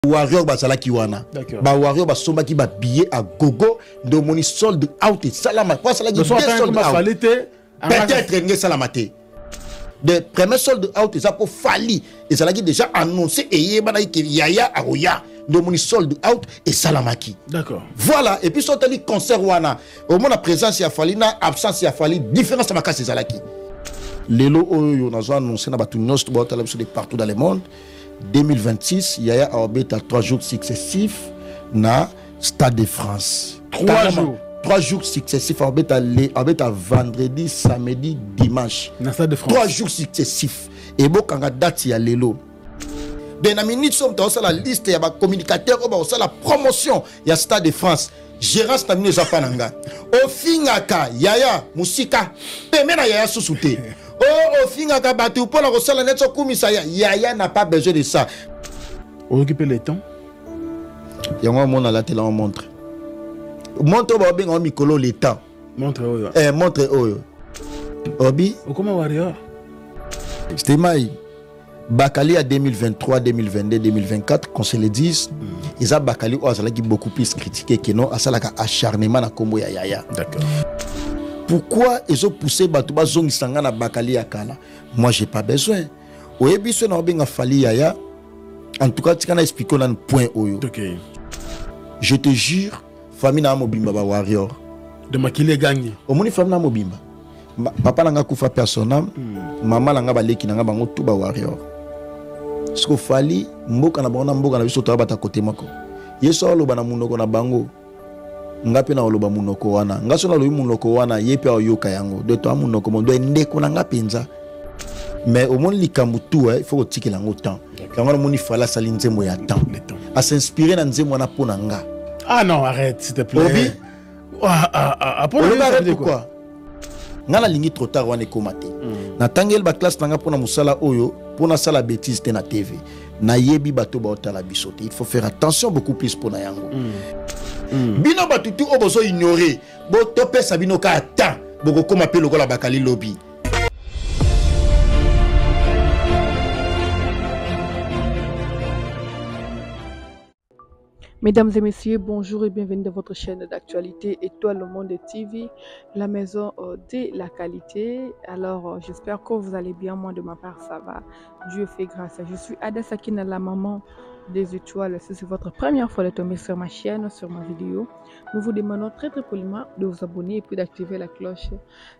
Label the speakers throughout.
Speaker 1: Warrior basala kiwana. Ba Warrior basomba ki ba billet à gogo de moni solde out et salama. Quoi ça la dit solde out. Peut-être ngé salamate. De premier solde out ça pour fali et ça l'a déjà annoncé et yebana ki yaya aroya de moni solde out et salamaki.
Speaker 2: D'accord.
Speaker 1: Voilà et puis sorti concert wana au moins la présence ya fali na absence ya fali différence ça makasi zalaki. Lelo oyo nazo annoncé na batu nyonso to ba de partout dans le monde. 2026, Yaya a orbité à 3 jours successifs na Stade de France. 3 jours successifs, orbité à vendredi, samedi, dimanche.
Speaker 2: Na Stade de France.
Speaker 1: 3 jours successifs. Et bon, quand on a date, il y a l'élo. Dans la minute, on a la liste, il y a des communicateurs, on a la promotion, il y a Stade de France. Gérance Tamine Japananga. Au Fingaka, Yaya, Musika, Pemena Yaya Susute. Oh, au Fingaka Batu, pour la Rosala Netso Kumisaya, Yaya n'a pas besoin de ça.
Speaker 2: On occupe le temps.
Speaker 1: Il y a un monde à la télé, on montre. Montre Obi, on micolo le temps.
Speaker 2: Montre Oyo.
Speaker 1: Montre Oyo. Obi.
Speaker 2: Comment Warrior?
Speaker 1: C'était Maï. Bakali à 2023, 2022, 2024, qu'on se le dise, ils ont Bakali qui beaucoup plus critiqué que non, à ça acharnement à Kombo Yaya.
Speaker 2: D'accord.
Speaker 1: Pourquoi ils ont poussé Batouba Zong Sanga na Bakali à Kala? Moi, j'ai pas besoin. Au début, ce n'a pas fallu Yaya. En tout cas, tu as expliqué un point.
Speaker 2: Ok.
Speaker 1: Je te jure, famille na Mobimba Warrior.
Speaker 2: De Makile gagne.
Speaker 1: Au moins, famille na Mobimba. Papa n'a pas koufa personnel. Maman n'a pas balé qui n'a pas bango tout ba Warrior. Ce qu'il fallait, mboka na bango mboka na biso to bata côté mako. Yeso aloba na munoko na bango. Ngapi na oloba munoko wana. Ngaso na loyi munoko wana yepe oyoka yango. De to munoko mondo ndeko na ngapinza. Mais au moins likambutu il faut que tu aies le temps. Quand on fala salinze mo ya temps. À s'inspirer dans nzemo na pona nga.
Speaker 2: Ah non, arrête s'il te plaît.
Speaker 1: Obi.
Speaker 2: Pourquoi?
Speaker 1: Ngala lingi trop tard wana komate. Na tangel ba classe nanga pona musala oyo, pona sala bêtise te na TV. Na yebi bato ba otala bisote. Il faut faire attention beaucoup plus pona yango. Bino batutu obozo ignorer. Bo topé sabino ka temps. Boko koma pe lokola bakali lobby.
Speaker 3: Mesdames et messieurs, bonjour et bienvenue dans votre chaîne d'actualité Étoile le Monde TV, la maison de la qualité. Alors, j'espère que vous allez bien. Moi, de ma part, ça va. Dieu fait grâce. Je suis Ada Sakina, la maman des étoiles. Si c'est votre première fois de tomber sur ma chaîne, sur ma vidéo, nous vous demandons très poliment de vous abonner et puis d'activer la cloche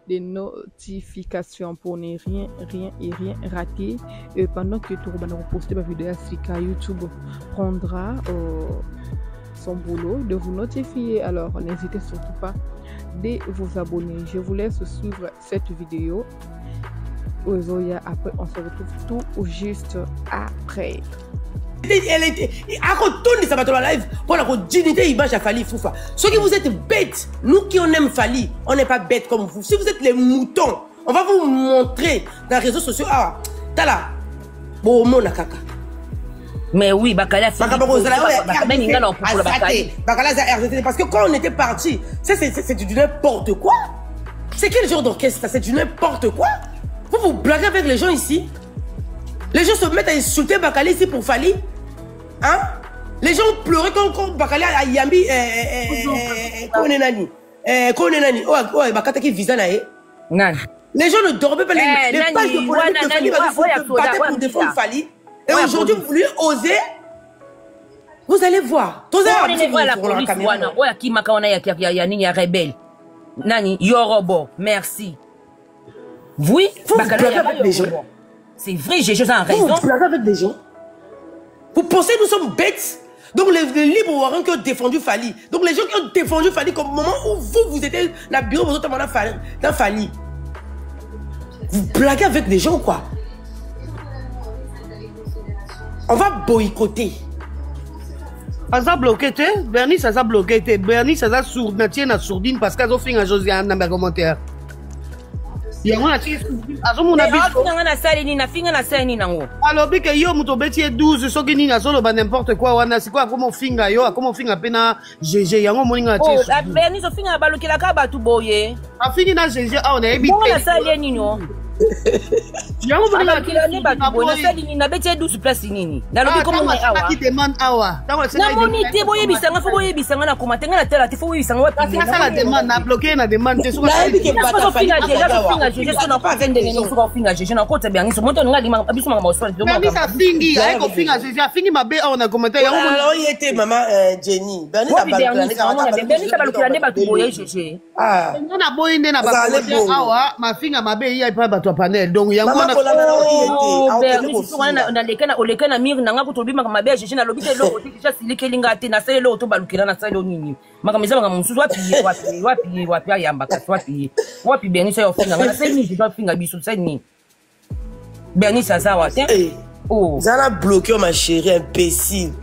Speaker 3: des notifications pour ne rien rater. Et pendant que tout le monde poste ma vidéo, YouTube prendra son boulot de vous notifier. Alors n'hésitez surtout pas de vous abonner. Je vous laisse suivre cette vidéo. Après on se retrouve tout juste après.
Speaker 4: Elle était à retourner ça va dans la live pour la dignité image à Fali Foufa. Ceux qui vous êtes bêtes, nous qui on aime Fali, on n'est pas bêtes comme vous. Si vous êtes les moutons, on va vous montrer dans les réseaux sociaux. Ah, t'as là, bon mon kaka.
Speaker 5: Mais oui, Bakala fait
Speaker 4: parce que quand on était parti, c'est du n'importe quoi. C'est quel genre d'orchestre? C'est du n'importe quoi. Vous blaguez avec les gens ici. Les gens se mettent à insulter Bakali ici pour Fali. Hein? Les gens pleuraient quand Bakali a Yambi Konenani. Konenani. Oh, Bakata qui visa nae. Les gens ne dormaient pas. Les pages de polémique de Fali battaient pour défendre Fali. Et aujourd'hui, vous voulez oser? Vous allez voir. Vous allez voir la police.
Speaker 5: Voilà qui m'a rebelle. Nani, Yorobo, merci. Oui,
Speaker 4: vous blaguez avec les gens.
Speaker 5: C'est vrai, j'ai juste en raison.
Speaker 4: Vous blaguez avec des gens. Vous pensez que nous sommes bêtes? Donc les libres Warren qui ont défendu Fali. Donc les gens qui ont défendu Fali comme au moment où vous étiez dans le bureau, vous êtes dans Fali. Vous blaguez avec des gens quoi? On va boycotter.
Speaker 6: Ça a bloqué, Bernie, ça a bloqué. Bernie, ça a sourdine parce qu'ils ont fait un Josiane dans mes commentaires. Il y a un artiste qui a son alors, que yo mutobeti 12 so ki nina solo ba n'importe quoi wana c'est quoi comment finga yo comment finga pena GG yango moninga artiste.
Speaker 5: Oh, Bernie so finga balokela ka batu boye.
Speaker 6: A fingi na GG on a ebi.
Speaker 5: Bon la sali nino.
Speaker 6: Yango bana
Speaker 5: Abakila ne bato boye nasali nini nabeti 12 place nini. Nalobi komo ne awa.
Speaker 6: Qui demande awa.
Speaker 5: Na monite boyebisanga fo boyebisanga na koma tenga na tela te fo boyebisanga wapi.
Speaker 6: Parce que ça la demande na bloquer na demande te
Speaker 4: Na yebi ke bata fali
Speaker 6: Bernice a fingi, aye ko finga Jésus a fingi mabe on a commenté yango
Speaker 4: Alors il était maman Jenny. Bernice a Ah.
Speaker 6: on a boy nde na ba awa ma finga mabe ya pa bato panel donc yango
Speaker 4: Maman
Speaker 5: oleka na mire nanga kutobima kama be jeje na lobi te lo déjà silikelinga te na sele lo to balukira na sele nini makameza banga mususu wapi ayamba kasi wapi Bernice yo finga na sele ni je dois finga biso sele ni Bernice azawa te oh
Speaker 4: Zana bloqué ma chérie imbécile.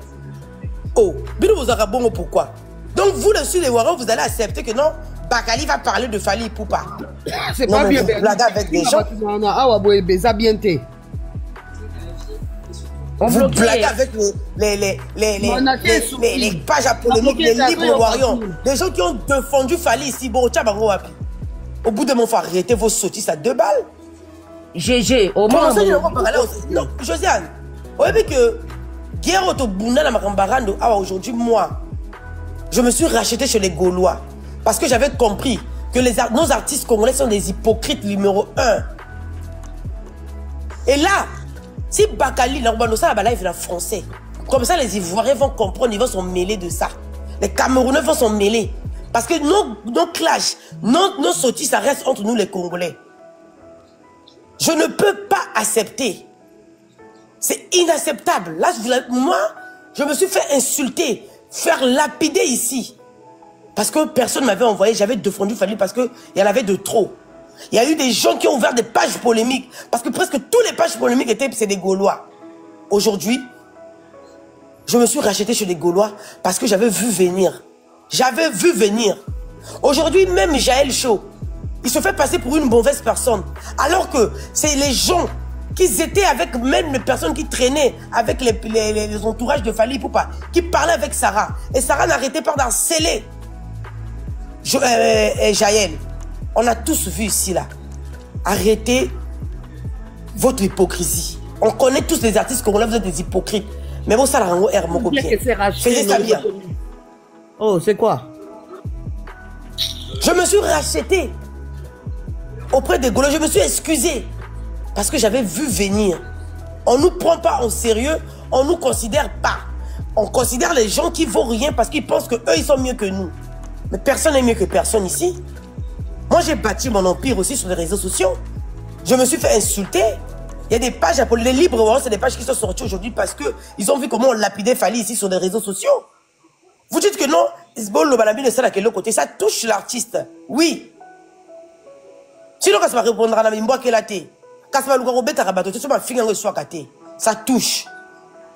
Speaker 4: Oh, bino vous avez bon pourquoi? Donc vous le sur les Warriors vous allez accepter que non Bakali va parler de Fally Ipupa.
Speaker 6: c'est pas bien
Speaker 4: blague avec des gens.
Speaker 6: Awa boy beza bien te.
Speaker 4: Vous blaguez avec les pages à polémique, les libres Warriors. Des gens qui ont défendu Fally ici. Bon, au bout de mon faut arrêter vos sottises à 2 balles.
Speaker 5: GG, au moins.
Speaker 4: Non, Josiane, vous avez vu que Guerre Otobuna na Makambarando, aujourd'hui, moi, je me suis racheté chez les Gaulois. Parce que j'avais compris que nos artistes congolais sont des hypocrites numéro 1. Et là, si Bakali, la live est français, comme ça les Ivoiriens vont comprendre, ils vont s'en mêler de ça. Les Camerounais vont s'en mêler. Parce que nos clashs, nos sorties, ça reste entre nous les Congolais. Je ne peux pas accepter. C'est inacceptable. Là, moi, je me suis fait insulter, faire lapider ici. Parce que personne ne m'avait envoyé, j'avais défendu Fally parce qu'il y en avait de trop. Il y a eu des gens qui ont ouvert des pages polémiques. Parce que presque toutes les pages polémiques c'est des Gaulois. Aujourd'hui, je me suis racheté chez les Gaulois parce que j'avais vu venir. J'avais vu venir. Aujourd'hui, même Jaël Chaud, il se fait passer pour une mauvaise personne. Alors que c'est les gens qui étaient avec même les personnes qui traînaient avec les entourages de Fally Ipupa, qui parlaient avec Sarah. Et Sarah n'arrêtait pas d'harceler Jaël. On a tous vu ici là. Arrêtez votre hypocrisie. On connaît tous les artistes congolais, vous êtes des hypocrites. Mais bon, ça l'a rendu Hermoko bien. Faisez ça bien.
Speaker 6: Oh, c'est quoi?
Speaker 4: Je me suis racheté auprès des Gaulois. Je me suis excusé parce que j'avais vu venir. On ne nous prend pas en sérieux, on ne nous considère pas. On considère les gens qui ne vaut rien parce qu'ils pensent qu'eux, ils sont mieux que nous. Mais personne n'est mieux que personne ici. Moi, j'ai bâti mon empire aussi sur les réseaux sociaux. Je me suis fait insulter. Il y a des pages, les libres, c'est des pages qui sont sorties aujourd'hui parce qu'ils ont vu comment on lapidait Fally ici sur les réseaux sociaux. Vous dites que non, ça touche l'artiste. Oui. Sinon, quand ça va répondre à la mimboa qu'elle a été, quand ça va ça touche.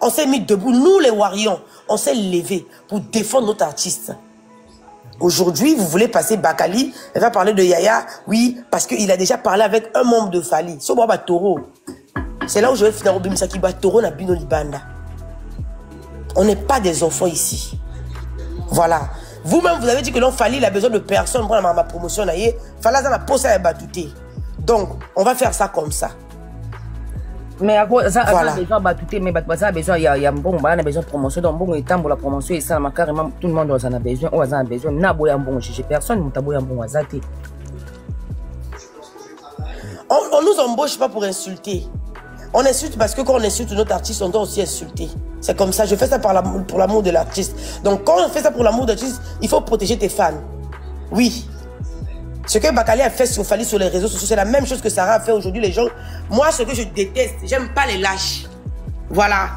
Speaker 4: On s'est mis debout, nous les Warriors, on s'est levé pour défendre notre artiste. Aujourd'hui, vous voulez passer Bakali, elle va parler de Yaya, oui, parce qu'il a déjà parlé avec un membre de Fally. C'est là où je vais finir au Bimisaki Toro na Bino Libanda. On n'est pas des enfants ici. Voilà. Vous-même, vous avez dit que non, Fally, il a besoin de personne pour ma promotion. Fally, ça posé à batouté. Donc, on va faire ça comme ça.
Speaker 5: Mais ça a besoin de batouté, mais ça a besoin, il y a bon, on a besoin de promotion. Donc, bon, il pour la promotion, et ça, carrément, tout le monde en a besoin. On a besoin. N'a pas bon, j'ai personne, on a bon,
Speaker 4: on nous embauche pas pour insulter. On insulte parce que quand on insulte notre artiste, on doit aussi insulter. C'est comme ça, je fais ça pour l'amour de l'artiste. Donc quand on fait ça pour l'amour de l'artiste, il faut protéger tes fans. Oui. Ce que Bakali a fait sur Fally sur les réseaux sociaux, c'est la même chose que Sarah a fait aujourd'hui. Les gens, moi ce que je déteste, j'aime pas les lâches. Voilà.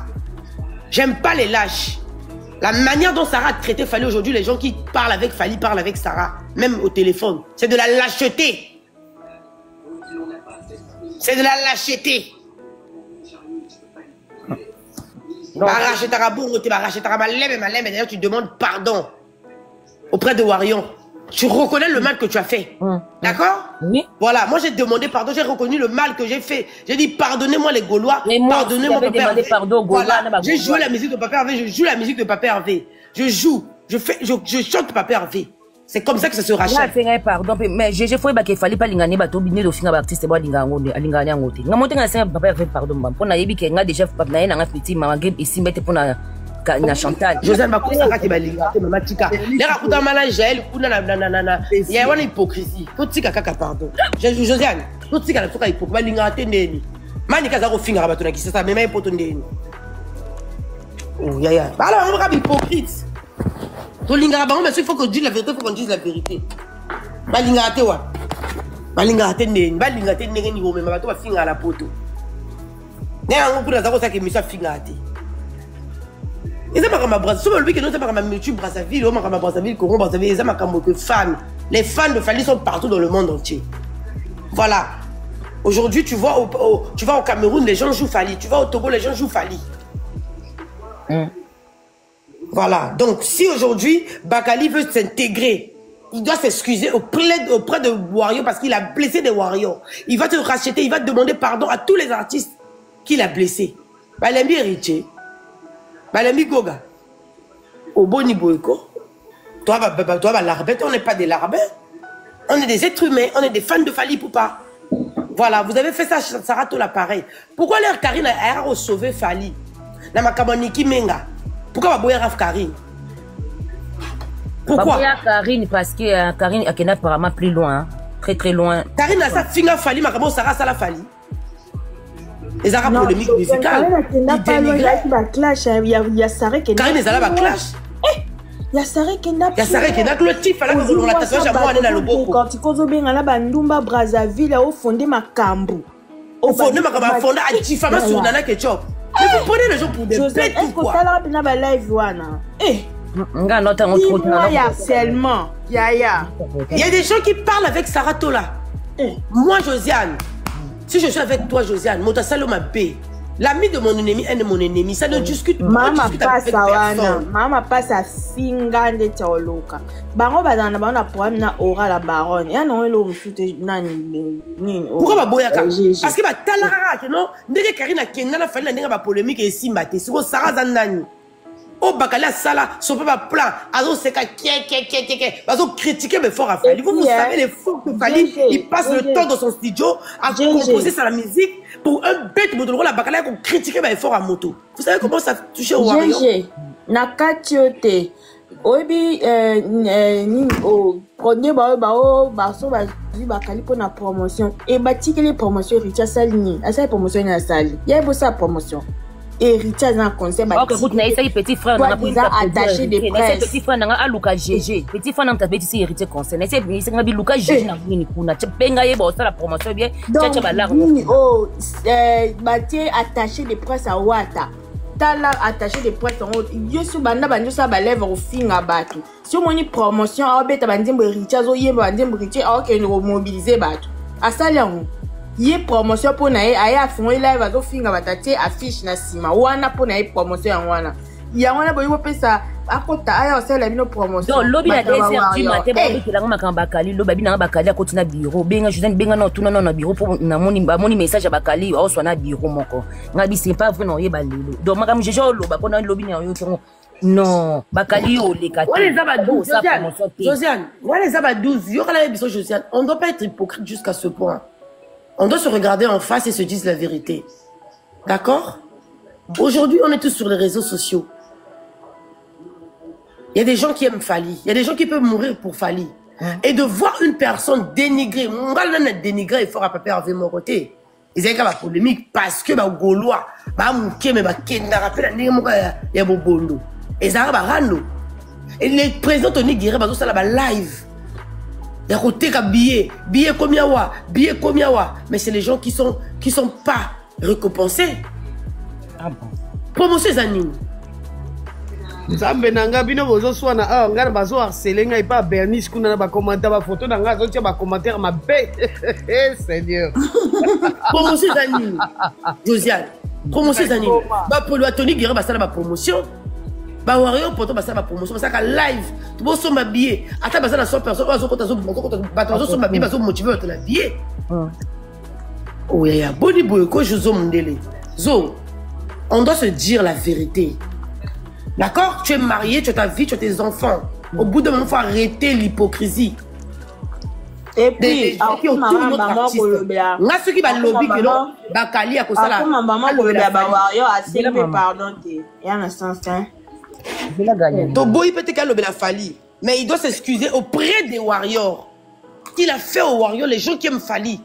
Speaker 4: J'aime pas les lâches. La manière dont Sarah a traité Fally aujourd'hui, les gens qui parlent avec Fally parlent avec Sarah, même au téléphone. C'est de la lâcheté. C'est de la lâcheté. D'ailleurs, tu demandes pardon auprès de Warrior. Tu reconnais le mal que tu as fait. D'accord?
Speaker 5: Oui.
Speaker 4: Voilà, moi j'ai demandé pardon, j'ai reconnu le mal que j'ai fait. J'ai dit pardonnez-moi les Gaulois, pardonnez-moi Papa Hervé. Voilà. J'ai joué la musique de Papa Hervé, je joue la musique de Papa Hervé. Je joue, je chante Papa Hervé. C'est comme ça que ça se rachète.
Speaker 5: Pardon, mais j'ai fait qu'il fallait pas l'ingani bateau biner le film artiste bois l'ingani alingani ngote. Nga monte nga sen papa fait pardon ba. Pour na yebi ke nga déjà papa na ye na petit mama game ici mette pour na Chantal.
Speaker 4: Josiane ba kusa ka ke ba lingate mama tika. Les rakuta mala Jaël kuna na. Il y a une hypocrisie. Tout tika kaka pardon. Josiane, tout tika na toka hypocrisie ba lingate ndeni. Mani kaza ko finga bato na kisasa mais même poto ndeni. Oh ya. Ba alors on va hypocrite. Tolinga bango mais il faut qu'on dise la vérité, il faut qu'on dise la vérité. Balingate wa. Balingate ndeni, balingate ndenge ni ngome bato ba finga la poto. Ne yango kuna zako sa ke misa fingate. Eza makamba Brazzaville, souvent le week-end, eza makamba YouTube Brazzaville, makamba Brazzaville, Congo Brazzaville, eza makamba que fans. Les fans de Fally sont partout dans le monde entier. Voilà. Aujourd'hui, tu vas au Cameroun, les gens jouent Fally. Tu vas au Togo, les gens jouent Fally. Voilà. Donc, si aujourd'hui, Bakali veut s'intégrer, il doit s'excuser auprès de Wario parce qu'il a blessé des Warriors. Il va te racheter, il va te demander pardon à tous les artistes qu'il a blessés. Balembi héritier. Balembi Goga. Oboni Boyko. Toi, l'arbet, on n'est pas des larbets. On est des êtres humains, on est des fans de Fally Poupa. Voilà, vous avez fait ça, Sarah Tola pareil. Pourquoi l'air Karine a sauvé Fally? Na Makabaniki Menga. Pourquoi Baboya Raf Karine? Pourquoi?
Speaker 5: Baboya Karine parce que Karine a apparemment plus loin, hein? Très très loin.
Speaker 4: Karine a sa finga Fally, Makabo Sarah Sala Fally. Les arabes polémiques musicales.
Speaker 7: Karine n'a pas loin, il y a Sarah qui est
Speaker 4: Karine est allée à clash.
Speaker 7: Il y a Sarah qui n'a pas.
Speaker 4: Il y a Sarah qui n'a pas le tif à la maison. On l'a tatouage à moi, on est dans le beau.
Speaker 7: Quand tu causes bien à la Bandumba, Brazzaville, au fondé ma cambo.
Speaker 4: Au fondé ma cambo, au fondé à Tifama sur Nana Ketchup. Mais vous prenez les gens pour des bêtes ou quoi?
Speaker 7: Est-ce que tu as live wana? Eh!
Speaker 5: Il y
Speaker 7: a harcèlement. Il y
Speaker 4: a des gens qui parlent avec Sarah Tola. Moi, Josiane, si je suis avec toi, Josiane, mon tassalo m'a payé. L'ami de mon ennemi est de mon ennemi. Ça ne discute pas.
Speaker 7: Maman passe à wana. Maman passe à finga de Tchaoloka. Baron badana bana problème na aura la baronne. Ya non le mfute nani.
Speaker 4: Pourquoi ba boyaka? Parce que ba talara que non. Ndenge Karina Kenda na fali na ndenge ba polémique et simbate. Siko Sarah Zanani. O bakala sala son papa plan. Azo seka bazo critiquer mais fort à Fally. Vous savez les fous que Fally il passe le temps dans son studio à composer sa musique. Pour un bête moto la bakala qu'on critiquait mais fort à moto. Vous savez comment ça touchait au Wario?
Speaker 7: Nakatiote. Obi au premier baso bakali pour la promotion et bâti les promotions Richard Salini. À sa promotion na sali. Il y a beau sa promotion. Et Richard dans concert
Speaker 5: bah écoute na essaye petit frère
Speaker 7: on a attaché des presse
Speaker 5: petit frère na aluka GG petit frère na tabeti si héritier concert na essaye nga bi luka GG na ngini kuna tpenga ye ba la promotion bien tcha ba la
Speaker 7: oh bâti attaché des presse à Wata tala attaché des presse en haut yesu banda banjo sa ba lèvre au finga batu si on une promotion a beta bandimbo Richard zo ye bandimbo Richard OK nous mobiliser batu asaliango Yé promotion pour nae aya fond live azo finga batati affiche na sima wana pour nae promotion ya wana ya wana boyo pesa akota aya osela bino promotion
Speaker 5: donc lobi na désert du matin bobi kelanga makamba bakali lobi na bakali akoti na bureau benga Josiane benga na tuna na bureau pour na moni message ya bakali o so na bureau moko ngabi c'est pas vrai non yeba lelo donc makam jeje loba pona lobi na yo tongo non bakali o le kati
Speaker 4: on les a 12 Josiane on les a 12 yo kala biso Josiane on doit pas être hypocrite jusqu'à ce point. On doit se regarder en face et se dire la vérité. D'accord? Aujourd'hui, on est tous sur les réseaux sociaux. Il y a des gens qui aiment Fally. Il y a des gens qui peuvent mourir pour Fally. Et de voir une personne dénigrée, on va l'en dénigrer, il faut à Papa Hervé Moroté. Ils avaient la polémique parce que les Gaulois, il y a Bobondo. Et ça va et le président Tony Guiré, ça va live. Il y a côté billet comme yawa, mais c'est les gens qui sont pas récompensés.
Speaker 5: Ah bon.
Speaker 4: Promotion Zanine.
Speaker 6: Zambe nanga bino bozo swana ah ngara bazo harceler ngai pa Bernice kuna na ba commentaire ba photo nanga zo tia ba commentaire ma bé. Seigneur.
Speaker 4: Promotion Zanine. Josiane. Promotion Zanine. Ba Polo Tony Guerre ba sala ba promotion. Ba Wario poto ba sala ba promotion ba sala live. Tu bo so ma billet. Ata ba sala 100 personnes ba zo kota zo ba to so ma billet ba zo motiver te la billet. Oh ya boni boy ko Jozo Mundele. Zo. On doit se dire la vérité. D'accord? Tu es marié, tu as ta vie, tu as tes enfants. Au bout d'un moment, il faut arrêter l'hypocrisie.
Speaker 7: Et puis, maman kolobela.
Speaker 4: Nga ceux qui va lobby que non, bakali à cause ça là.
Speaker 7: Maman kolobela ba warrior assez mais pardon te. Et en un sens hein.
Speaker 4: Tobo il peut être qu'à lobby la Fali, mais il doit s'excuser auprès des warriors. Il a fait aux warriors les gens qui aiment Fali.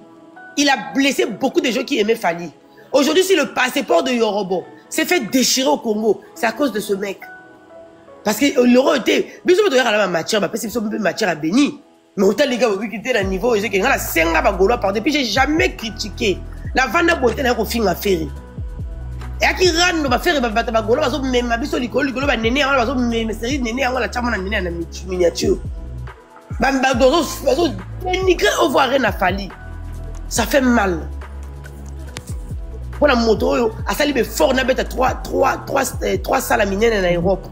Speaker 4: Il a blessé beaucoup de gens qui aimaient Fali. Aujourd'hui, si le passeport de Yorobo s'est fait déchirer au Congo, c'est à cause de ce mec. Parce que l'euro était, bisous de la matière, parce que c'est matière à béni. Mais autant les gars, vous qui étaient à niveau, j'ai la senga bagolo par depuis, j'ai jamais critiqué. La vanda beauté n'a qu'au fin à faire. Et à qui rend va faire bagolo, parce que même ma biso l'icolo ba néné, parce que mes séries néné, on la chamana néné en miniature. Bagolo, parce que dénigrer au voir rien à Fali. Ça fait mal. Pour la moto, à ça, il est fort, on a trois salles à miner en Europe.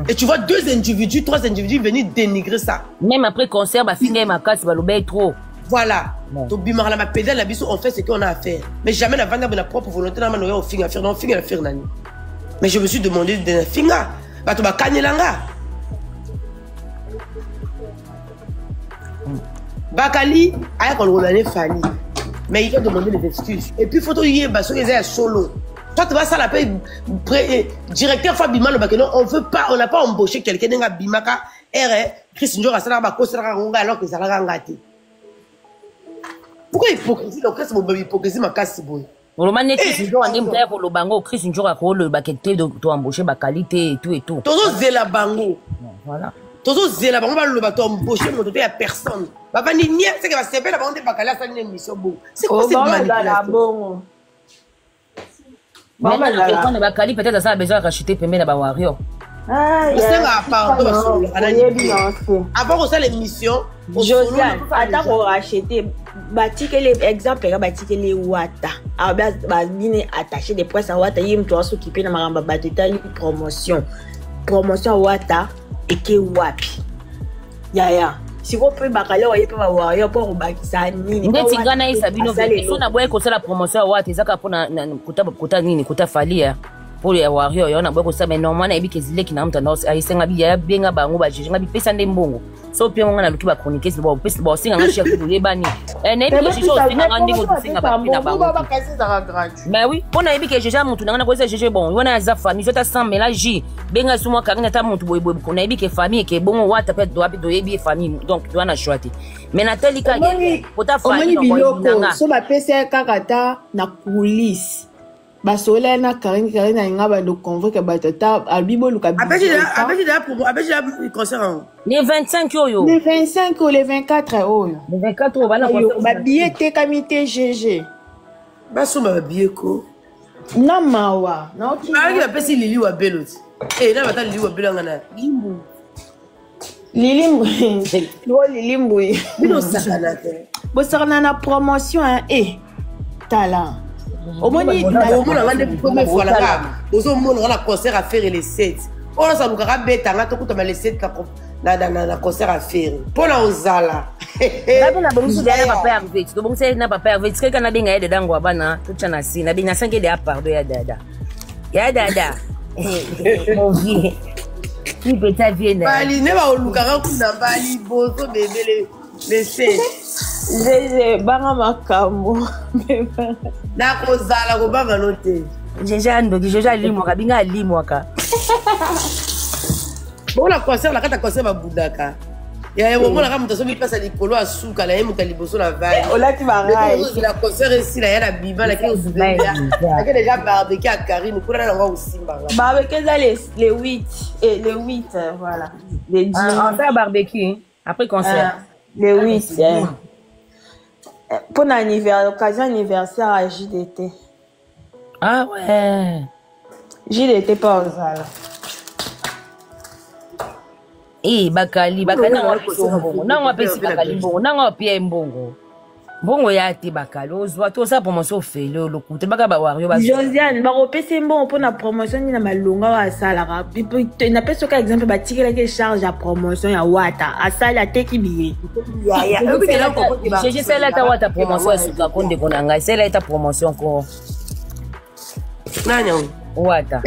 Speaker 4: Et tu vois trois individus venir dénigrer ça.
Speaker 5: Même après concert, ma fille ma casse, va l'obéir trop.
Speaker 4: Voilà. Donc, bimar la ma pédale, la biso, on fait ce qu'on a à faire. Mais jamais la vendre de propre volonté, on a fait à faire, non, on a faire nani. Mais je me suis demandé de la finga, bah tu vas gagner l'anga. Bakali, aïe, quand on a Fali. Mais il va demander des excuses. Et puis, il faut que tu aies solo. Toi, tu vas ça la paix. Directeur Fabima, on veut pas, on n'a pas embauché quelqu'un dans Bimaka, Chris Njora, alors que ça l'a gâté. Pourquoi hypocrisie? Donc, c'est mon hypocrisie, ma casse, c'est bon.
Speaker 5: Le man Chris Njora, on aime pour le bango, Chris Njora, le baqueté de embaucher ma qualité et tout et tout.
Speaker 4: Toujours zéla bango.
Speaker 5: Voilà.
Speaker 4: Toujours zéla bango, le bateau embauché, mon côté, il n'y a personne. Papa ni ni c'est que va se faire la bande de bacala ça une émission bon. C'est quoi cette manipulation?
Speaker 5: Maman la question de bacali peut-être ça a besoin de racheter pembe na ba warrior.
Speaker 7: Ah,
Speaker 4: c'est là pardon. Avant ça l'émission,
Speaker 7: Josiane, attends pour racheter bâti que les exemples bâti que les wata. Ah bah bien attaché des presses à wata yim toi s'occuper na maramba bateta promotion. Promotion wata et que wapi. Ya. Si vous pouvez bacalé, vous pouvez avoir un pour bakisa nini.
Speaker 5: Ndeti ngana isa bino vete. So na boye ko sala promotion wa tezaka pona kuta nini kuta falia. Pour les warriors, on a boye ko sa mais normalement na bike zile kina mtandao ayisenga bi ya benga bango ba jije ngabi pesa ndembongo. So pia ngana luki ba chroniquer ba pesa ba singa ngashi ku lebani. Na bike jije o singa ngandi ko singa ba pina bango. Mais oui, pona bike jije mutu ngana ko jije bon, yona za famille, jota sans mélange. Benga suma karina ta mutu boye boye ko na bike famille ke bongo wata pe do abi do yebi famille. Donc tu as choisi. Mais Nathalie ka pota famille
Speaker 7: no so ba pesa kakata na police. Basola na Karine ngaba do convoquer batata albibo luka.
Speaker 4: Abeji concert.
Speaker 5: Les 25 yo.
Speaker 7: Les 25 ou les 24 yo.
Speaker 5: Les 24 yo bana concert.
Speaker 7: Ba billet te kamité GG.
Speaker 4: Ba suma billet ko.
Speaker 7: Na mawa. Na oki.
Speaker 4: Ba ki ba pesi Lili wa beloti. Eh na bata Lili wa belanga Limbu.
Speaker 7: Lilimbu. Lo Lilimbu.
Speaker 4: Bino sakana te.
Speaker 7: Bo sarna na promotion hein talent.
Speaker 4: Au moins, on a des premières fois là. Aux hommes, on a un concert à faire les 7. On a un bête, on a tout les 7 dans concert à faire. Pour la Ozala.
Speaker 5: Na bonus de na papa avec. Do bonus na papa avec. Ce que na benga ede dango abana tout chana si na benga 5 de apart de ya dada. Ya dada. Mon vie. Qui peut ta vie na.
Speaker 4: Bali ne ba olukara ku na bali bozo bébé les 7.
Speaker 7: J'ai banga makambo.
Speaker 4: Na kozala ko banga note.
Speaker 5: Jeja ndoki jeja limo ka binga limo ka.
Speaker 4: Bon la concert la kata concert ba budaka. Ya ya moment la ka mutaso bi pasa likolo asuka la yemu taliboso la vaille.
Speaker 7: Ola ti ba rai.
Speaker 4: La concert ici la ya la biba la ki ozuba. La ki déjà barbecue à Karine pour la ngwa usimba.
Speaker 7: Barbecue ça les 8 et les 8 voilà. Les 10.
Speaker 5: On fait barbecue après concert.
Speaker 7: Les 8. Pour l'occasion anniversaire à JDT.
Speaker 5: Ah ouais.
Speaker 7: JDT pas aux Zala.
Speaker 5: Eh, Bakali na mbongo. Na ngwa pesi Bakali mbongo. Na ngwa pia mbongo. Mbongo ya ti Bakali. Ozwa to sa promotion fait le coup. Te baka ba wario ba.
Speaker 7: Josiane, ba repese mbongo pour la promotion ni na malonga wa sala. Na peso ka exemple ba tikela ke charge à promotion ya wata. Asala te ki biye.
Speaker 4: Ya.
Speaker 5: Je sais là ta wata promotion suka konde konanga. C'est là ta promotion ko.
Speaker 4: Nanya.
Speaker 5: Wata.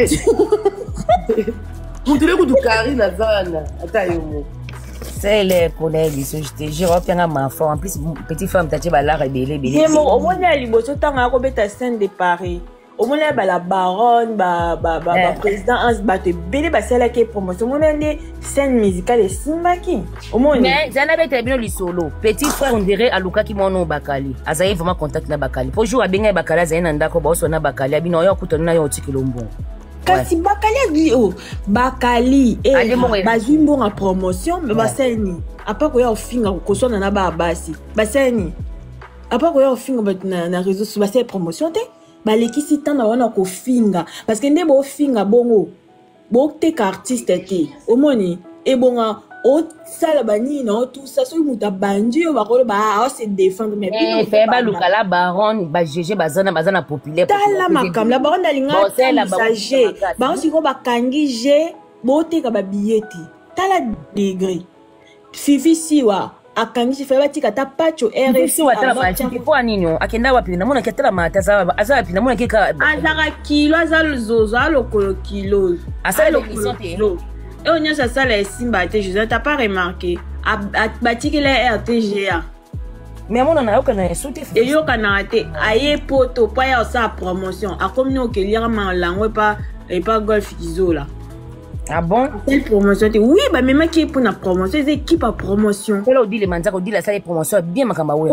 Speaker 4: Mutule ku dukari na zana. Ata yomo.
Speaker 5: C'est les collègues, je te jure, il y a ma femme. En plus, petite femme, tu as la rebelle.
Speaker 7: Au moins, il y a liboso, tant à Robert scène de Paris. Au moins, il y a la baronne, président, te bébé, c'est là qui est promotion. Au moins, il y a des scènes musicales et cinémaki. Au moins,
Speaker 5: mais Zanabe est bien le solo. Petit frère, on dirait à Luka qui m'en a Bakali. Azaï vraiment contact na Bakali. Pour jouer à Benga Bakala, Zayn Andako, Bosso na Bakali. Abino, yo, Koutona, yo, Tikilombo.
Speaker 7: Kasi Bakali Bakali bazwimbo en promotion mais baseni apa ko ya ofinga ko sona na ba basi baseni apa ko ya ofinga na réseau sur basi promotion te balekisi tanda wana ko finga parce que ndé bo finga bongo bo te artiste te omoni e bonga o sala bani na tout ça so muta bandi o bakolo ba se défendre mais
Speaker 5: bien fait ba lukala baron ba GG bazana populaire
Speaker 7: tala makam la baron dalinga message ba si ko bakangi je bote ka ba billet tala degré fifi siwa akangi si feba tika ta pacho
Speaker 5: RFC wa tala ba chiki po aninyo akenda wapi na mona ketala mata aza wapi na mona kika
Speaker 7: azaka kilo azalo zozo alokolo kilo
Speaker 5: asalo kilo.
Speaker 7: Et on a ça les Simba je t'as pas remarqué a bâti que les RTGA
Speaker 5: mais mon on a aucun sauté
Speaker 7: et yo kanate aye poto pas ya sa promotion a comme nous que lire ma langue pas et pas golf iso là.
Speaker 5: Ah bon?
Speaker 7: Quelle promotion? Oui, bah même qui est pour la promotion, c'est équipe à promotion.
Speaker 5: Là on dit les manzaka, on dit la salle promotion bien makamba ouais.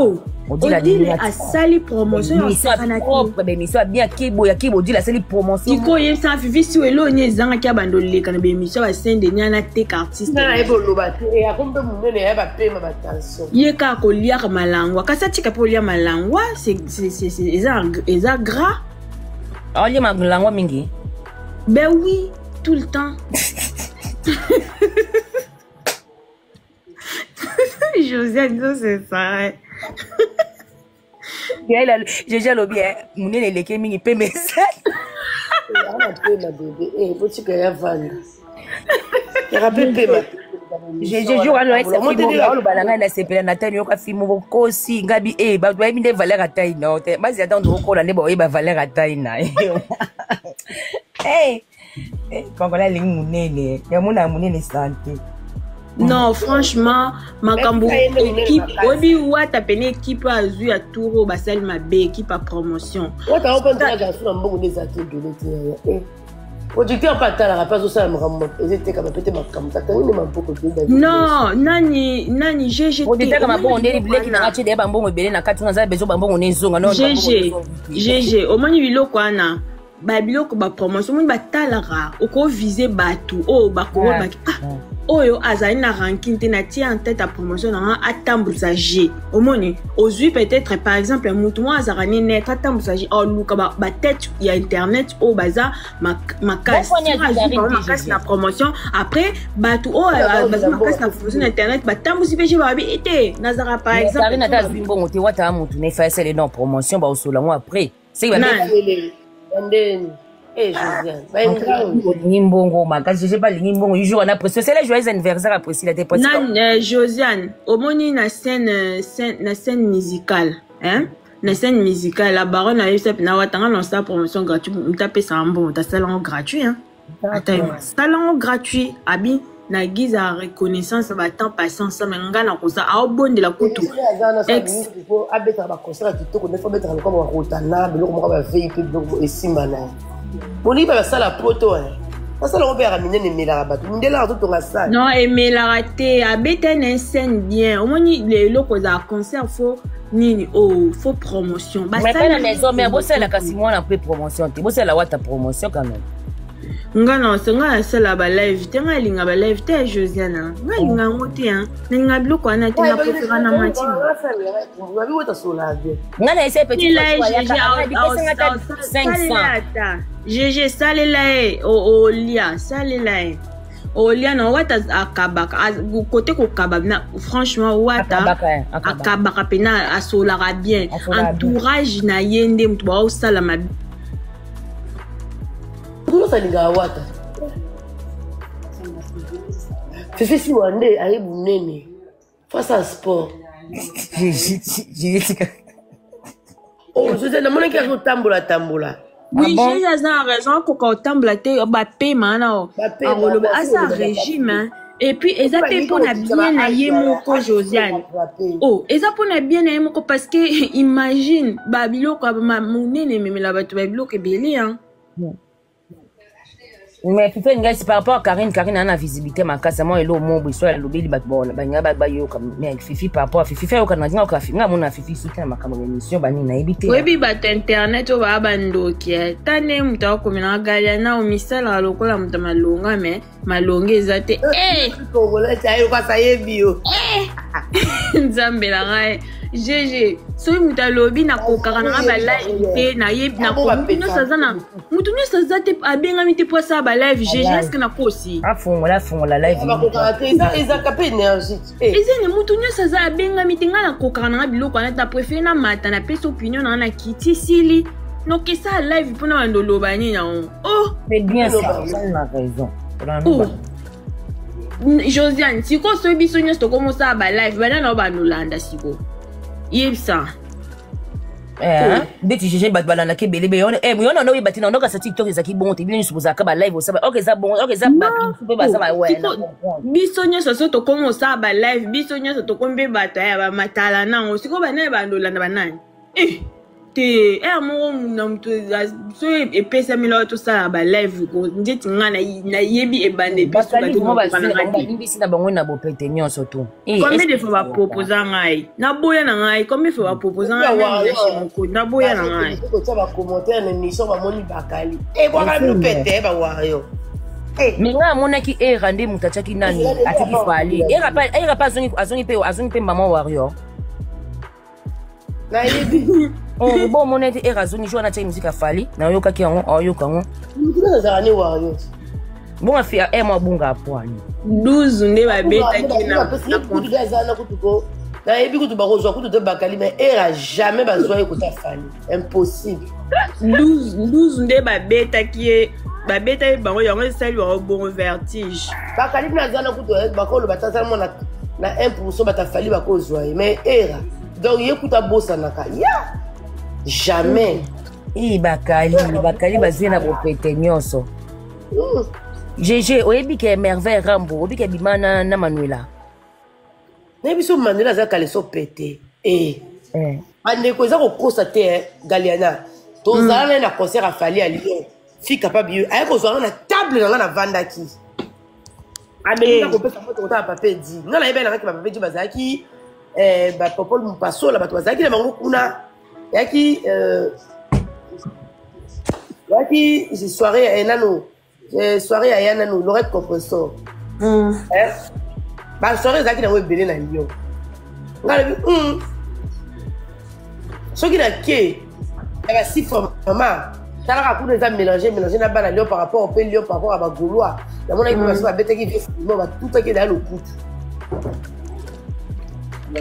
Speaker 7: On dit la salle promotion
Speaker 5: on ça propre mais ça bien kibo ya kibo dit la salle promotion.
Speaker 7: Iko yem ça vivi si elo ni zanga ki abandole kana be mission ba sende ni ana tek artiste.
Speaker 4: Na ebo loba e akombe munene ya ba pema ba tension.
Speaker 7: Ye ka ko lia malangwa, kasa tika po lia malangwa, c'est gras.
Speaker 5: Ah lia malangwa mingi.
Speaker 7: Ben oui. Tout le temps. Josiane, c'est ça.
Speaker 5: J'ai déjà l'objet. Mon nez est le il peut me faire.
Speaker 4: Faut-tu que y vanne. Il rappelle pema.
Speaker 5: J'ai jour à l'ouest, c'est le balanga na sepela na tani yoka fimo kosi ngabi ba doit mine valeur à taille non. Mas ya dans ko la ne ba ba valeur à taille na. Hey.
Speaker 7: Non, franchement, makambo équipe, obi wa tapene équipe azu ya touro basal mabe équipe à promotion.
Speaker 4: Wata open ta garçon na mbongo des atis de l'été. Producteur pas ta la rapaz au salam ramon, était comme peut-être makambo ta ni maboko de.
Speaker 7: Non, nani GG.
Speaker 5: Producteur comme bon on est blé na ngati de ba mbongo belé na kati na bezo ba mbongo nezonga non.
Speaker 7: GG, au moni biloko ana. Babiloko ba promotion mun batalara oko viser batu o bakoro baki oyo azali na ranking te na tia en tête à promotion na atambulisa G omoni ozui peut-être par exemple mutu mo azarani net atambulisa G o luka ba tête ya internet o baza makasi na promotion après batu o baza makasi na promotion internet batambusi pe ba bi ete nazara par exemple
Speaker 5: na ta zimbongo te wata mutu ne fa c'est les non promotion ba osola mo après c'est
Speaker 4: and then Josiane
Speaker 5: Nimbongo makasi je pas Nimbongo il joue en après c'est les joyeux anniversaire après il a été passé
Speaker 7: Josiane omoni na scène musicale hein na scène musicale la baronne a eu ça na watanga lancer la promotion gratuite mtape ça bon ta salon gratuit hein attends salon gratuit abi na guise à reconnaissance ba temps passé ensemble ngana ko ça a bon de la kutu
Speaker 4: ex abeta ba concert qui to ko ne faut mettre comme rotana biloko mo ba véhicule biloko esimana boni ba sala poto hein ça le repère à miner mela ba tout ndela to nga ça
Speaker 7: non et mela raté abeta na scène bien au moins les locaux à concert faut nini faut promotion
Speaker 5: ba ça la maison mais bo ça la kasi moi na promotion te bo ça la wata promotion quand même
Speaker 7: ngana senga sala ba live tenga linga ba live te Josiane nga ngote hein ninga bloko ana tenga préféra na mati
Speaker 4: wabi wota sola bien
Speaker 5: ngana essaie petit
Speaker 7: peu 500 GG sale la o lia sale la o lia na wata akabaka côté ko kababna franchement wata akabaka pena asola bien entourage na yende mtu ba o sala ma
Speaker 4: comment ça les gars wata Fifi si wande ayi bunene face à sport oh je sais na mona ki a tambola
Speaker 7: oui j'ai raison ko tambola te ba pe mana o ça régime Et puis eza pe pona bien na ye moko Josiane. Oh, eza pona bien na ye moko parce que imagine ba biloko ba monene memela bato ba biloko ebele hein.
Speaker 5: Mais Fifi ngai c'est par rapport à Karine a la visibilité makasa moi elo mo soit lobeli bat bon banya ba yo comme mais Fifi par rapport à Fifi fait aucun ndinga ka Fifi ngamona Fifi sika makambo émission bani na ebité
Speaker 7: webi bat internet o ba bandoki tane muta ko mina galia na o misala lokola muta malonga mais malonga ezate
Speaker 4: congolais tayo ka sayebi yo
Speaker 7: nzambe la ngai GG so muta lobi na kokaka na ba live na yebi na ko mutu sazana mutu sazate abenga miti po sa ba live GG est-ce que na kosi
Speaker 5: afongola live
Speaker 4: eza kapé énergie
Speaker 7: ezene mutu saza abenga miti nga na kokaka na biloko na ta préféré na mata na pesa opinion na kiti sili no que ça live pona bandolo bani na oh
Speaker 5: c'est bien ça on a raison
Speaker 7: Josiane siko so biso nyo to komo sa ba live bana na ba nolanda siko yebsa
Speaker 5: beti jeje bat balana ke belebe on muyona no ibati na ndoka sa TikTok ezaki bon te bien supoza ka ba live osaba okay za bon okay za ba pe ba sa ba ouais
Speaker 7: biso nyo so to komo sa ba live biso nyo so to kombe bata ya ba matala na siko bana ba ndolanda banani te mo na mtu so epesa mila to sa ba live ko ndeti ngana na yebi e bande biso ba to ba
Speaker 5: na bango na bopete nyonso to
Speaker 7: combien de fois ba proposer ngai na boya na ngai combien de fois ba proposer ngai na boya na ngai
Speaker 4: ko tsa ba commentaire na émission ba moni bakali kwa ka bopete ba wayo
Speaker 5: minga monaki rande mutachaki nani atiki fali era pa azongi pe maman warrior
Speaker 4: na yebi
Speaker 5: bon mon été et razoni joue na musique a fali na yoka ki yango oyoka ngo
Speaker 4: zani wayo
Speaker 5: bon afia moi bunga poani
Speaker 7: 12 nde ba beta ki na
Speaker 4: kutuga zana kutuko na yebi kutu ba kozwa kutu de bakali mais era jamais bazwa ekuta fali impossible
Speaker 7: 12 nde ba beta ki ba beta bango yango sali wa bon vertige
Speaker 4: bakali na zana kutu bakolo batasa mona na 1% batafali bakozwa mais era donc yekuta bossa naka ya jamais
Speaker 5: bakali bazwi na bopete nyonso GG oyebi ke merveille rambo oyebi ke bimana na Manuela
Speaker 4: nayebi so Manuela aza kale so pete bandeko eza kokosa te Galiana tozala na concert a fali a Lyon fi capable yo aye kozwanga na table nanga na vandaki abenga kopesa moto kota pape di nga na yebe na pape di bazaki ba popol mupasola bato bazaki na bango kuna yaki soirée nano soirée ya nano Lorette Compressor ba soirée zaki na webele na Lyon ngale soki na ke ya si mama tala ka kuna za mélanger na bana Lyon par rapport au pays Lyon par rapport à ba Gaulois na mona ki ba betaki vivement ba toutaki dans le coup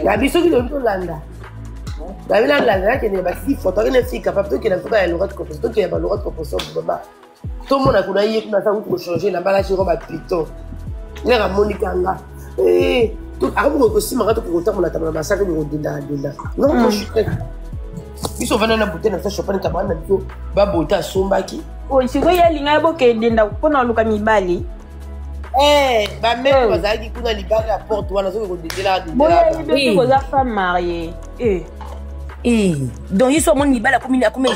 Speaker 4: la biso ki do landa la ville la qui n'est pas si photo qui n'est pas capable que la photo est Lorette Compressor qui est pas Lorette Compressor pour maman tout le monde a connu hier qu'on a ça pour changer la balade sur ma piton les Monica nga tout avant que si ma rate pour autant on a tellement massacre pour dinda non je suis très ils sont venus na bouteille na champagne tabana to ba bota sombaki
Speaker 7: oh siko ya linga boke dinda pona luka mibali
Speaker 4: ba mère bazaki kuna libala la porte wana zo ko dindela
Speaker 7: oui ko za femme mariée
Speaker 5: donc ils sont mon libala comme jité
Speaker 4: comme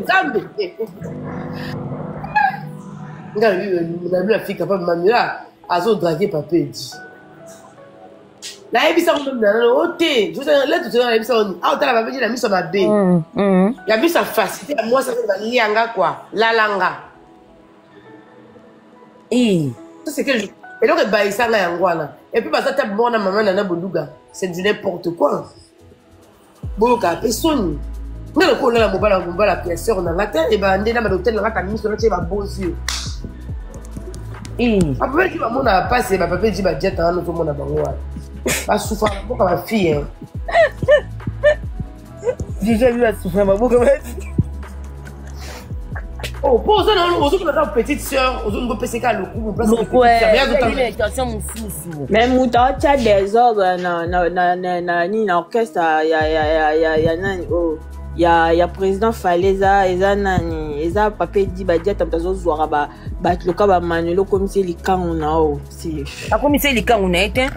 Speaker 4: Zambe la fille capable Manuela azo draguer papa dit la ebisa ko na ote je sais là tout la ebisa on ah tala papa dit la mise ma bé la mise sa facilité moi ça va lianga quoi la langa ça c'est que et donc ba isa nga yangwana et puis basa ta bona maman na bonduga c'est du n'importe quoi boka personne ngala ko la mobala pièceur na ngata et ba ndena ba hôtel na ngata mise na tsheba bozi après tu vas mona passer ba papa dit ba jet na no to mona bango wa ba souffra boka ba fille
Speaker 5: j'ai vu la souffrir ma boka ba
Speaker 4: oh pour ça non on a une petite sœur on a PCK le coup place
Speaker 7: même muta cha des ordres na orchestre ya nani oh ya président Faleza eza nani eza papa dit badia tamtazo zwara ba loka ba manuelo comme si likango nao c'est
Speaker 5: akomi se likango na ete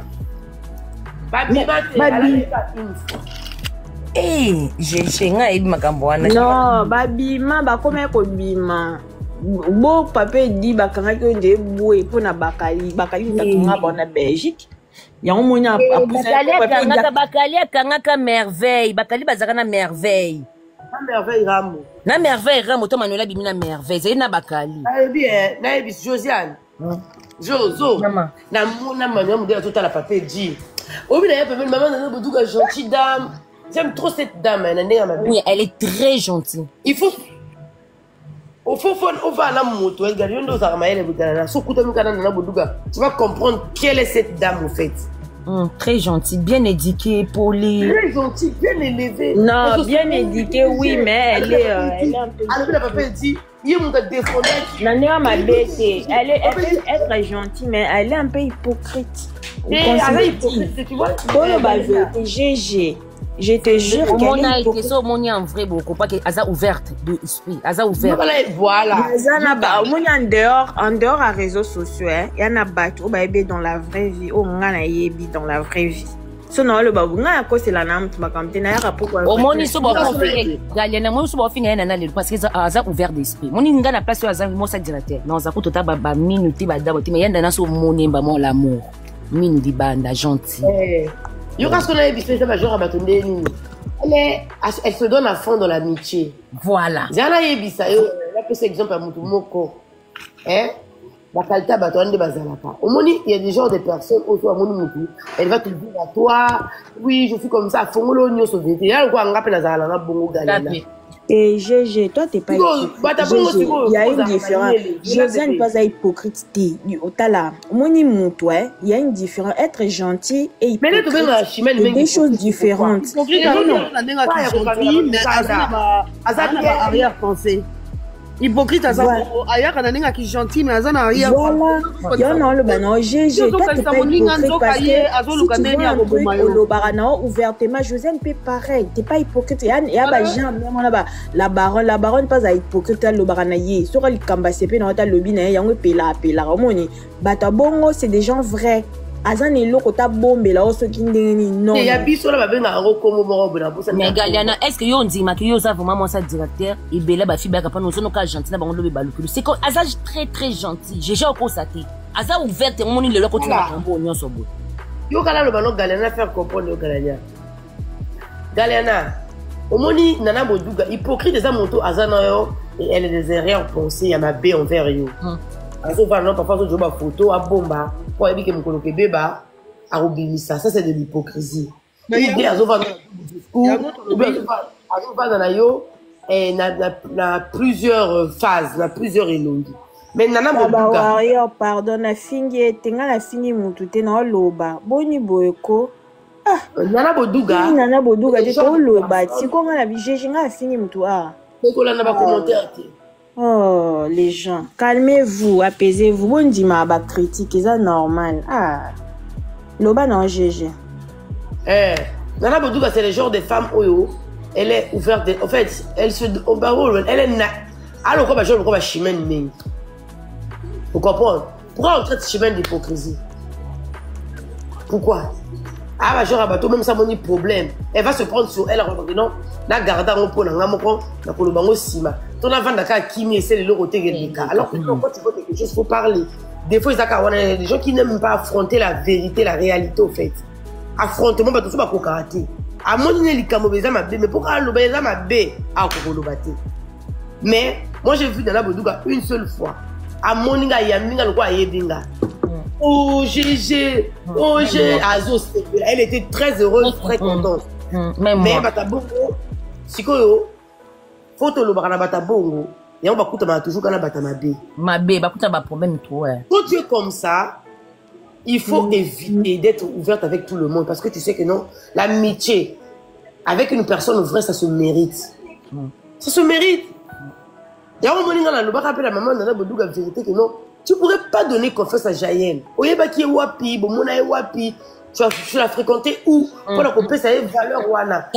Speaker 5: je nga ebi makambo wana
Speaker 7: non babima bakoma kobima bo papa dit bakangaki onde boye mpona bakali tatonga bona Belgique yango moni
Speaker 5: bakali akangaka merveille bakali bazaka na merveille na merveille ramo to manuela bimi na merveille zali na bakali
Speaker 4: nayebi Josiane Jozo na mona manuela modèle totala papa dit obi na papa maman na boduga gentille dame. J'aime trop cette dame,
Speaker 5: oui, elle est très gentille.
Speaker 4: Il faut on va à la moto, tu vas comprendre quelle est cette dame au fait.
Speaker 5: Très gentille, bien éduquée, polie.
Speaker 4: Très gentille, bien élevée.
Speaker 7: Non, bien éduquée, oui, mais elle est un peu.
Speaker 4: Alors, la papa dit, il y a mon défendu.
Speaker 7: Elle peut être gentille, mais elle est un peu hypocrite.
Speaker 4: Tu vois?
Speaker 7: GG. Je te jure
Speaker 5: qu'elle est hypocrite. On a en vrai beaucoup, pas qu'elle est ouverte de esprit, elle est ouverte.
Speaker 4: Voilà.
Speaker 7: En dehors à réseaux sociaux, il y en a battu dans la vraie vie, on a yebi dans la vraie vie. Sinon le babu nga ko c'est la nam tu makamte na ya pourquoi
Speaker 5: au moni so ba ko fait galiana mo so ba finga na le parce que ça ouvert d'esprit moni nga na place ya mo sa directeur non za ko tota ba minute ba d'abord mais yanda na so moni ba mon l'amour mine di banda gentil.
Speaker 4: Yo parce qu'on a visité ça major abatonde nini. Elle se donne à fond dans l'amitié.
Speaker 5: Voilà.
Speaker 4: Zana yebisa yo la peut exemple à mutu moko. La qualité batonde bazalaka. Au moni il y a des genres de personnes autour à moni mutu. Elle va te dire à toi, oui, je suis comme ça, fongolo nyo so vete. Ya ko ngape na zala na bongo galena.
Speaker 7: Et GG, toi t'es pas hypocrite. Il y a une différence. Josiane pas hypocrite. Moni mutu, il y a une différence. Être gentil et hypocrite. C'est des choses différentes.
Speaker 6: Hypocrite, ailleurs quand on est gentil, mais on a rien.
Speaker 7: Voilà. Non, le banon, GG, toi t'es pas hypocrite parce que si tu vois un truc au barana ouvertement, Josiane peut pareil. T'es pas hypocrite. Il y a des gens, même là-bas, la baronne pas hypocrite le barana yé. Sur le kamba CP dans le lobby, il y a un pela. Bata bongo, c'est des gens vrais. Azan est loco ta bombe là, ce qui non.
Speaker 4: Il y a biso là,
Speaker 5: mais Galiana, est-ce que yo on dit ma que yo ça vraiment mon ça directeur et bela ba fiba kapano so no ka gentil na bango lobe balukulu. C'est quoi Azan très très gentil. J'ai déjà constaté. Azan ouverte mon le loco tu na kambo nyon so bo.
Speaker 4: Yo kala le bano Galiana faire comprendre yo Galiana. Galiana, omoni nana boduga hypocrite des amonto Azan yo et elle est des erreurs pensées à ma bé envers yo. Azo va non parfois je vois photo à bomba. Pour éviter que mon coloque bébé a oublié ça c'est de l'hypocrisie. Il Azo va dans la yo et na plusieurs phases, na plusieurs élongi. Mais nana
Speaker 7: boduga pardon na fingi tenga la fingi mutu te na loba boni boyeko
Speaker 4: nana boduga
Speaker 7: te to loba ti ko ngana bijeje nga fingi mutu
Speaker 4: ko la na ba commentaire.
Speaker 7: Oh, les gens, calmez-vous, apaisez-vous. Bon, dis ma ba critique, c'est normal. Loba non GG.
Speaker 4: Nana Boduga, c'est le genre de femme oyo. Elle est ouverte. En fait, elle se, elle est alors quoi, je le chimène mais. Vous comprenez? Pourquoi on traite chimène d'hypocrisie? Pourquoi? Genre abato même ça mon problème. Elle va se prendre sur elle en non. Na garda on pour na moko na ko bango sima. Ton avant d'aka kimi c'est le côté gelika. Alors que quand tu vois quelque chose faut parler. Des fois il des gens qui n'aiment pas affronter la vérité, la réalité au fait. Affrontement ba tout ça ba ko karaté. A mon ni likamo beza mabe mais pourquoi lo beza mabe a ko lo baté. Mais moi j'ai vu dans la Boduga une seule fois. A moninga yaminga lo ko ayebinga. Oh GG, oh GG, elle était très heureuse, très contente. Mais batabongo, sikoyo, photo lo bakana batabongo, et on va couper toujours quand on bata mabe.
Speaker 5: Mabe, bakuta ba problème toi.
Speaker 4: Quand tu es comme ça, il faut éviter d'être ouverte avec tout le monde parce que tu sais que non, l'amitié avec une personne vraie, ça se mérite. Ça se mérite. Il y a un moment où on a la maman dans Boduga vérité que non. Tu ne pourrais pas donner confiance à Jaël. Oyeba qui est wapi, Bomona est wapi. Tu l'as fréquenté où? Pour la couper, ça a une valeur wana.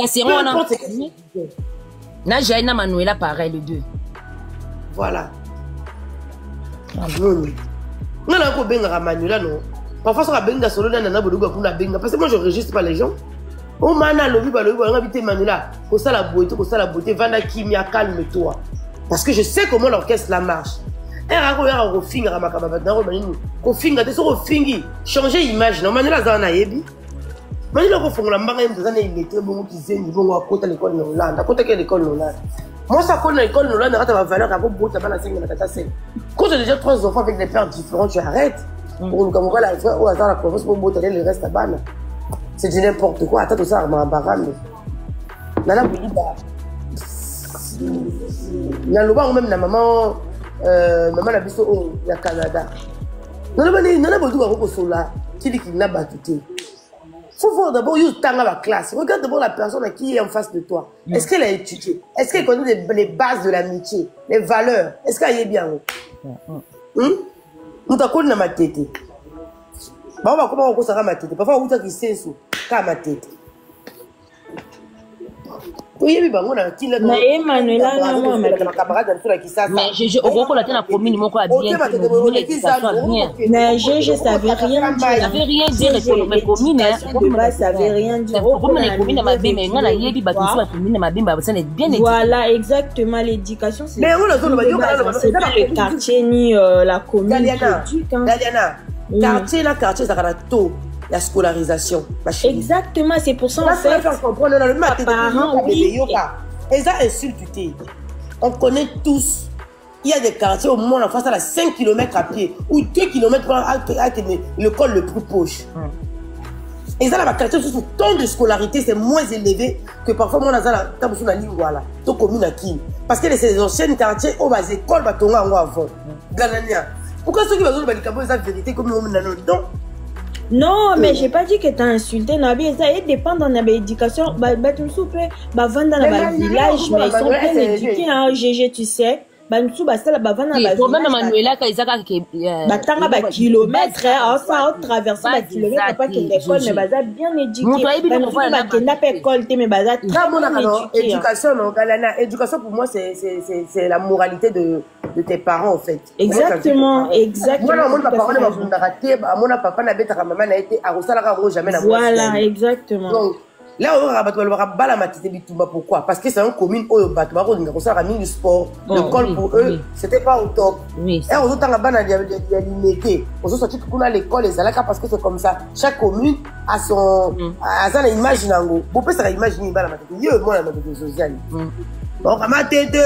Speaker 5: Na Jaël na Manuela pareil les deux.
Speaker 4: Voilà. Non. Non, non, benga Manuela, non. Parfois, ça va benga solo dans la boulot pour la benga. Parce que moi, je registre pas les gens. Oh, mana, lobby, on va inviter Manuela. Pour ça, la beauté, Vanda Kimia, calme-toi. Parce que je sais comment l'orchestre la marche. Changer image. Non, Manuela, ça en a ébi. Manuela, il faut la mbanga, il est bon, qui zène, ils vont à côté de l'école Hollande. À côté de l'école Hollande. Moi, ça connaît l'école Hollande, on a ma valeur, à beaucoup de la 5 de la catastrophe. Quand tu as déjà 3 enfants avec des pères différents, tu arrêtes. Pour nous, comme on va la faire, ou attends la confiance pour botter le reste à ban. C'est du n'importe quoi. Attends, tout ça, ma barame. Nana, Naloba, même la maman, maman la biso au Canada. Nana, Bodou, à Rokosola, qui dit qu'il n'a pas tout. Faut voir d'abord la classe. Regarde d'abord la personne qui est en face de toi. Est-ce qu'elle a étudié? Est-ce qu'elle connaît les bases de l'amitié, les valeurs? Est-ce qu'elle est bien? Nous t'avons dans ma tête. Comment on s'arrête ma tête? Parfois, on qui sait sous ma tête. Oui, mais
Speaker 7: Manuela,
Speaker 5: mais je au la tête commune, mon quoi bien.
Speaker 7: Mais je savais rien dire.
Speaker 5: Ça veut rien dire mais commune,
Speaker 7: ça veut rien dire. Voilà, exactement, l'éducation, c'est pas le quartier ni la commune.
Speaker 4: Daliana, quartier, ça va tôt. La scolarisation.
Speaker 7: Exactement, c'est pour ça en fait.
Speaker 4: Parents, oui. Et ça insulte. On connaît tous. Il y a des quartiers au moins en face à la 5 km à pied ou 2 km avec l'école le plus proche. Et ça, la quartier, sous ton de scolarité, c'est moins élevé que parfois moi, dans la ligne, voilà. Ton commune à qui? Parce que les anciennes quartiers, au bas école, bah, ton avant. Pourquoi ceux qui vont dire que c'est la vérité comme nous, non?
Speaker 7: Non, mais j'ai pas dit que t'as insulté Nabi. Ça dépend de l'éducation. Bah, tu me soupe, bah, vendre dans le village, mais ils sont bien éduqués, hein, GG, tu sais. Bah, nous bah, ça, bah, vendre dans le
Speaker 5: village. Manuela, quand ils ont
Speaker 7: bah, t'as un kilomètre, hein, ça, on traverse un kilomètre, pas qu'il l'école, mais bah, ça, bien éduqué. Bah, nous bah, qu'il n'a pas école, mais bah, ça, très
Speaker 4: éducation, non, Galana. Éducation, pour moi, c'est la moralité de tes parents, en fait.
Speaker 7: Exactement, exactement.
Speaker 4: Moi, mon papa, mon papa n'a pas maman n'a été à Rosala, jamais la
Speaker 7: voilà, exactement.
Speaker 4: Donc, là, on va bala matite bitumba. Pourquoi? Parce que c'est une commune où on a mis du sport, l'école pour eux, c'était pas au top. Et on a limité. On a sorti qu'on a l'école et ça parce que c'est comme ça. Chaque commune a son image. Vous pouvez se imaginer bala matite. Yo, moi, la matite sociale. Bon, ma tête,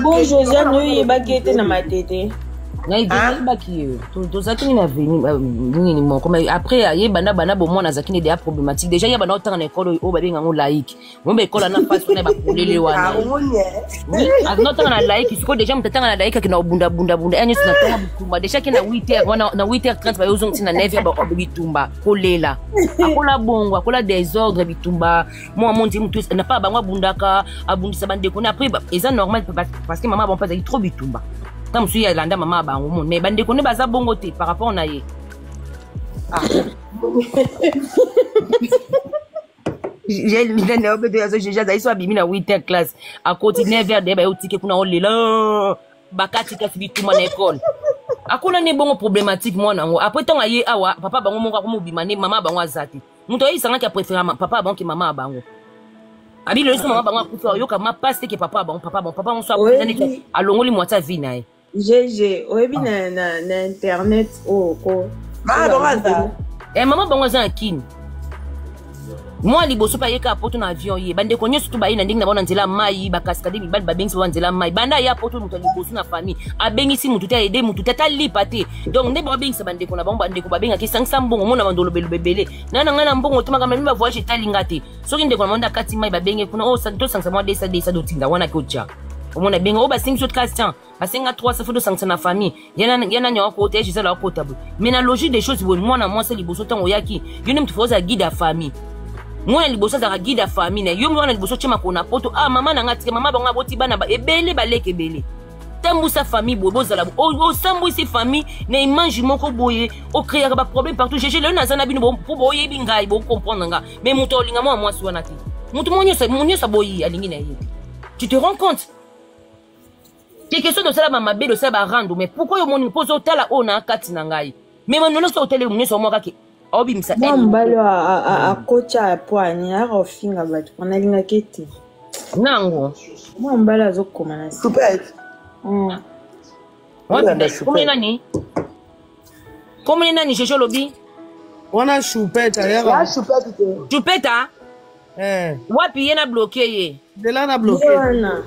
Speaker 7: bon, Josiane, oui, il va quitter dans ma tête.
Speaker 5: Après il bana bon moi zakine des problématiques déjà il bana autant en école au babi ngango laïque mon école na face on ba kolele wana autant na laïque siko déjà mtata na laïque kina bunda enyi sina tonga bitumba déjà kina 8h wana na 8h30 ba yozo ntina 9h ba bitumba kolela akola bongo akola désordre bitumba moi mon dit mutu na pas bangwa bundaka abundisa bande kona après eza normal parce que maman bon pas trop bitumba. Comme si elle a maman bango monde mais bande connaît baza bongo te par rapport na ye j'ai déjà d'ailleurs abimi na 8e classe à côté 9h de ba otike kuna olela bakati ka bitu na école akona ne bongo problématique moi nango après tant aye awa papa bango monga ko mobimane maman bango azati muto yi sanga ki préférer papa bango ki maman bango abi le maman bango akufa yo ka ma passe que papa on soit président alongoli moitié vie na ye
Speaker 7: GG, oyebi na internet
Speaker 5: maman bango za kin moi liboso pa yeka poto na avion ye bande konyo surtout ba ina ndingi na bona nzela mai ba cascade bi ba bengi so nzela mai banda ya poto muto liboso na famille abengi si mutu ta aider mutu ta lipate donc ne ba bengi sa bande ko na bango bande ko ba benga ki sangsa mbongo mona bandolo bebele nana ngana mbongo tuma kama mimba voyage talingate soki ndeko na monda kati mai ba bengi kuna o santo sangsa mo desa do tinda wana kocha omona benga o ba 5 autres Christian ba 5 à 3 ça faut de sangsa na famille yana nyo ko te je la ko table mais na logique des choses moi na moi c'est liboso tango yaki yo nem tu faut guide la famille. Moi liboso za guide la famille yo mwana liboso chema kona poto mama na ngati mama bango boti bana ba ebele baleke ebele tambu sa famille bobo za la o sambu si famille na image moko boye o créer ba problème partout j'ai le na zana bino pour boye bingai bo comprendre nga mais muto linga moi si wana ti muto monyo sa boye alingi na yé tu te rends compte C'est question de ça, ma belle, de ça, va rendre. Mais pourquoi on pose au tel on a 4 nangai? Mais mon nom, c'est au tel, on moi, qui. Obi, ça.
Speaker 7: Moi, mbalo a coach à poigne, à refinga, on a l'ingakete.
Speaker 5: Nango.
Speaker 7: Moi, mbalo a zokoma.
Speaker 4: Super.
Speaker 5: Combien d'années? Combien d'années, j'ai lobby?
Speaker 6: On a choupette ailleurs.
Speaker 4: Ah, choupette.
Speaker 5: Choupette, wapi yena bloqué.
Speaker 6: De là, on a bloqué.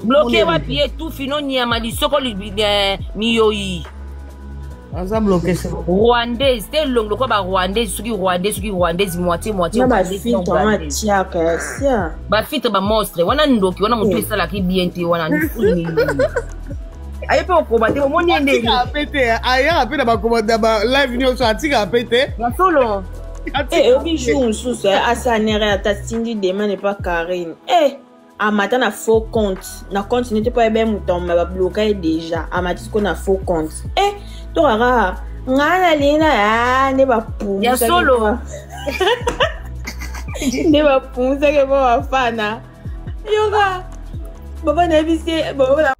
Speaker 5: Bloqué, wapi tout fino ni amali soko miyoyi.
Speaker 6: On a bloqué ça.
Speaker 5: Rwandaise, c'était long, le quoi, rwandaise, ce qui rwandaise, moitié.
Speaker 7: Ba filtre, on a tiaka, sia.
Speaker 5: Ba filtre, ba monstre, wana ndoki, wana mutu ça la qui bien te, wana nfuni. Aye pe okomate, o moni ende.
Speaker 6: Tika pété, aye après ba commande ba live ni so tika pété.
Speaker 5: Ya solo.
Speaker 7: Eh, obi jour sous asa nere ata Cindy Dema n'est pas Karine. Eh, amata na faux compte. Na compte n'était pas bien mouton, mais ba bloqué déjà. Amati ko na faux compte. Eh, to rara. Ngana lina ne ba pou.
Speaker 5: Ya solo.
Speaker 7: Ne ba pou, ça que ba fana. Yoga. Baba na bisi, baba